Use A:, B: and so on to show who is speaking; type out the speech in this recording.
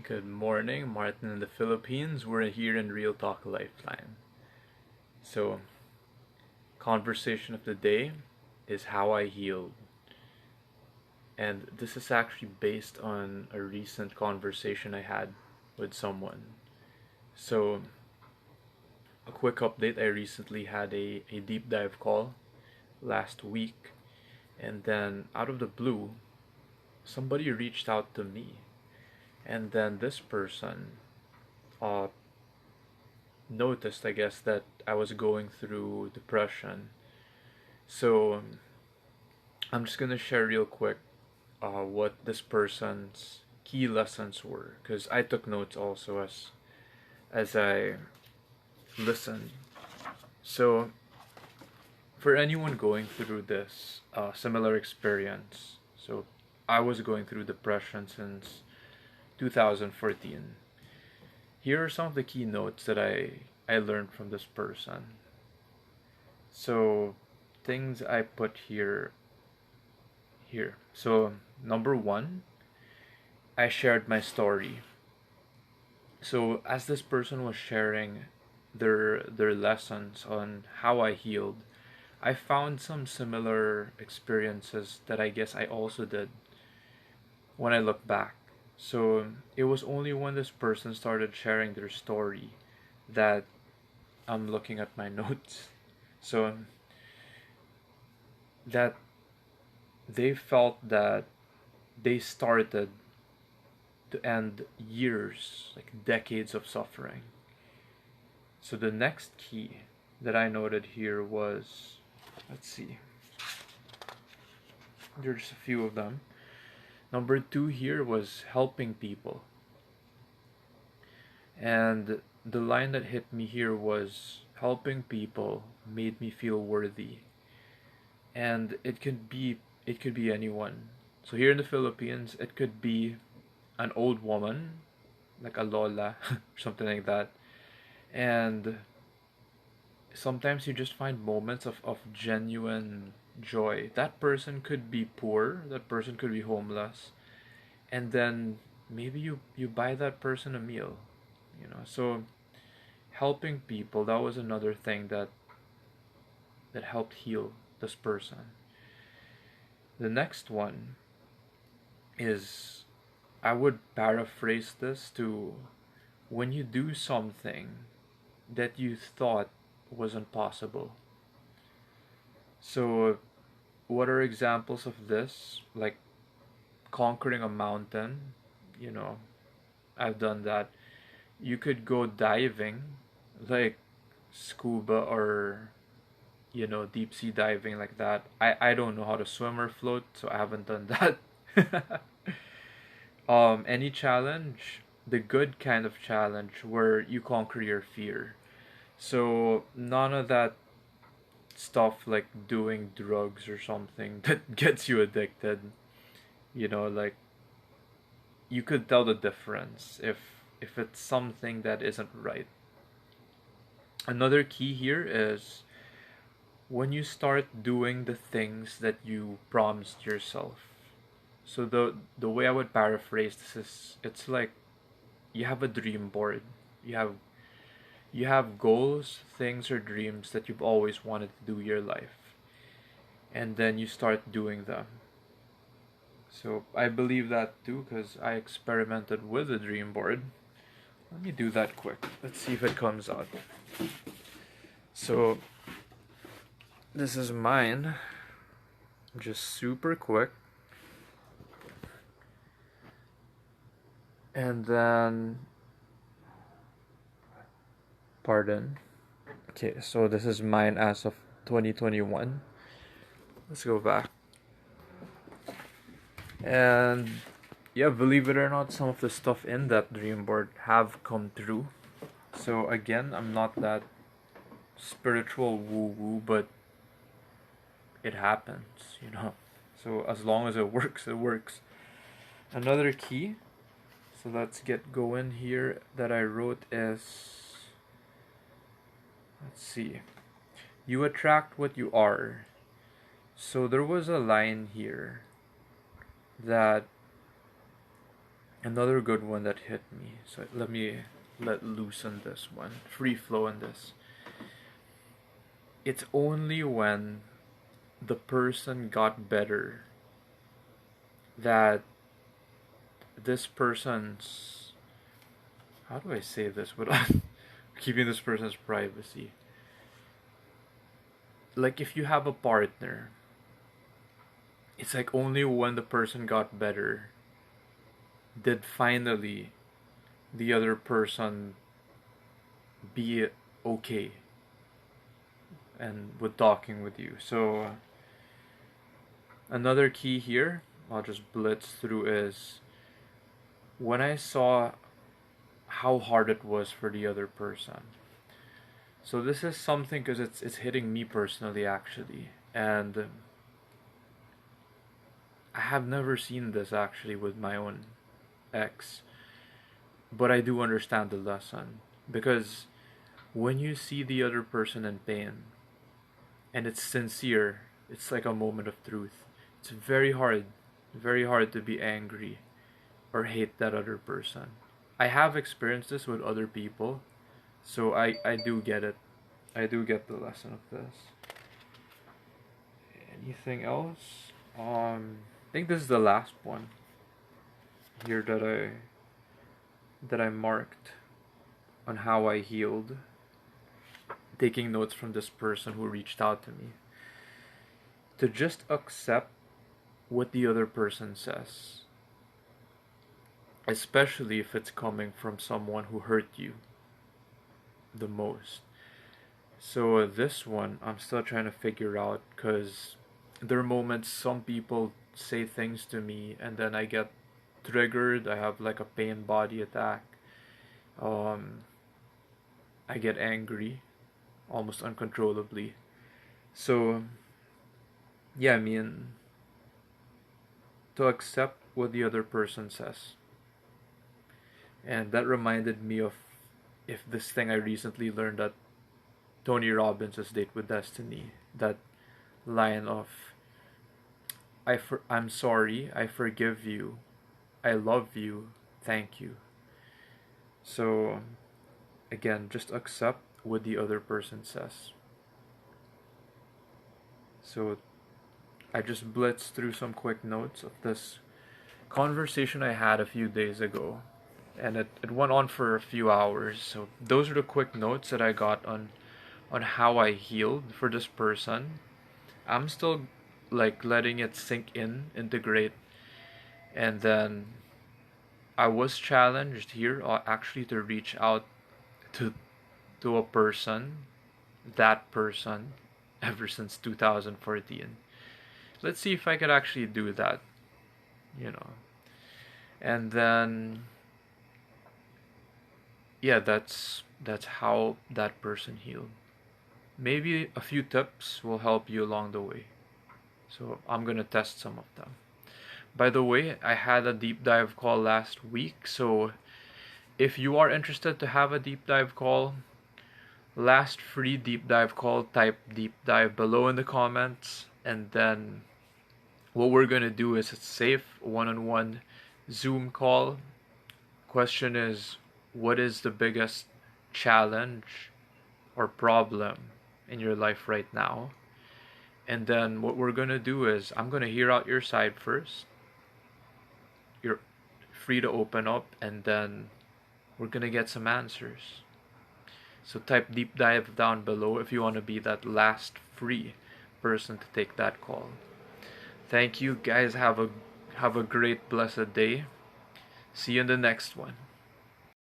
A: Good morning, Martin in the Philippines. We're here in Real Talk Lifeline. So, conversation of the day is how I healed. And this is actually based on a recent conversation I had with someone. So, a quick update, I recently had a deep dive call last week. And then, out of the blue, somebody reached out to me. And then this person uh, noticed, I guess, that I was going through depression. So I'm just gonna share real quick what this person's key lessons were, because I took notes also as I listened. So for anyone going through this similar experience, so I was going through depression since 2014. Here are some of the key notes that I learned from this person. So things I put here. So number one, I shared my story. So as this person was sharing their lessons on how I healed, I found some similar experiences that I guess I also did when I look back. So it was only when this person started sharing their story that I'm looking at my notes. So that they felt that they started to end years, like decades of suffering. So the next key that I noted here was, let's see, there's a few of them. Number two here was helping people. And the line that hit me here was helping people made me feel worthy. And it could be anyone. So here in the Philippines, it could be an old woman, like a lola, or something like that. And sometimes you just find moments of genuine joy. That person could be poor, that person could be homeless, and then maybe you buy that person a meal, you know. So helping people, that was another thing that helped heal this person. The next one is, I would paraphrase this to, when you do something that you thought wasn't possible. So, what are examples of this? Like conquering a mountain, you know, I've done that. You could go diving, like scuba or, deep sea diving like that. I don't know how to swim or float, so I haven't done that. Any challenge, the good kind of challenge where you conquer your fear. So none of that stuff like doing drugs or something that gets you addicted. Like you could tell the difference if it's something that isn't right. Another key here is when you start doing the things that you promised yourself. So the way I would paraphrase this is, it's like you have a dream board. You have you have goals, things or dreams that you've always wanted to do in your life. And then you start doing them. So I believe that too because I experimented with the dream board. Let me do that quick. Let's see if it comes out. So this is mine. Just super quick. And then, pardon. Okay, so this is mine as of 2021. Let's go back. And yeah, believe it or not, some of the stuff in that dream board have come true. So again, I'm not that spiritual woo woo, but it happens. So as long as it works, it works. Another key, so let's get going here, that I wrote is, let's see, you attract what you are. So there was a line here that Another good one that hit me. So let me let loose on this one. Free flow on this. It's only when the person got better that this person's, how do I say this without keeping this person's privacy? Like if you have a partner, it's like only when the person got better did finally the other person be okay and with talking with you. So another key here, I'll just blitz through, is when I saw how hard it was for the other person. So this is something because it's hitting me personally actually, and I have never seen this actually with my own ex, but I do understand the lesson because when you see the other person in pain and it's sincere, it's like a moment of truth. It's very hard to be angry or hate that other person. I have experienced this with other people, so I do get it. I do get the lesson of this. Anything else? I think this is the last one here that I marked on how I healed, taking notes from this person who reached out to me. To just accept what the other person says, especially if it's coming from someone who hurt you the most. So this one I'm still trying to figure out because there are moments some people say things to me and then I get triggered. I have like a pain body attack. I get angry almost uncontrollably. So yeah, I mean, to accept what the other person says. And that reminded me of if this thing I recently learned at Tony Robbins' Date with Destiny. That line of I'm sorry, I forgive you, I love you, thank you. So again, just accept what the other person says. So I just blitzed through some quick notes of this conversation I had a few days ago, and it went on for a few hours. So those are the quick notes that I got on how I healed for this person. I'm still like letting it sink in, integrate, and then I was challenged here actually to reach out to a person, that person, ever since 2014. Let's see if I could actually do that, you know. And then yeah, that's how that person healed. Maybe a few tips will help you along the way. So I'm gonna test some of them. By the way, I had a deep dive call last week, so if you are interested to have a deep dive call, last free deep dive call, type deep dive below in the comments, and then what we're gonna do is a safe one-on-one Zoom call. Question is, what is the biggest challenge or problem in your life right now? And then what we're gonna do is I'm gonna hear out your side first. You're free to open up, and then we're gonna get some answers. So type deep dive down below if you want to be that last free person to take that call. Thank you guys. Have a great blessed day. See you in the next one.